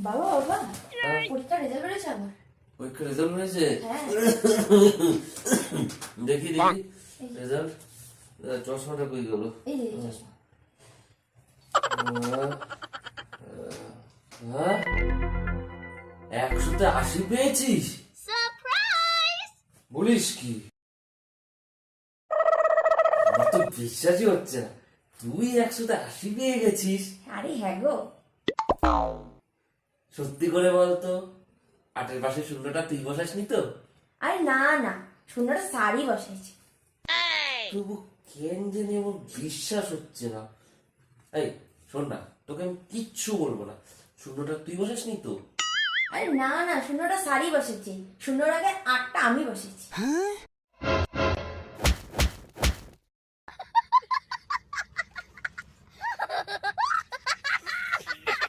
বাবা বাবা পরীক্ষার রেজাল্ট বেরিয়েছে আমার। পরীক্ষার রেজাল্ট হয়েছে? হ্যাঁ। দেখি দেখি রেজাল্ট। চশমাটা কই গেল? এই যে চশমা। হ্যাঁ 180 পেয়েছিস? বলিস কি? আমার তো বিশ্বাসই হচ্ছে না, তুই 180 পেয়ে গেছিস। আরে হ্যাঁ গো। সত্যি করে বলতো, 8-এর পাশে শূন্যটা তুই বসাসনি তো? আরে না না, শূন্যটা সারি বসাইছি। তবু কেন জানি আমার বিশ্বাস হচ্ছে না। এই শোন না, তোকে আমি কিচ্ছু বলবো না, শূন্যটা তুই বসাসনি তো? আরে না না, শূন্যটা সারি বসেছি, শূন্যর আগে 8টা আমি বসেছি।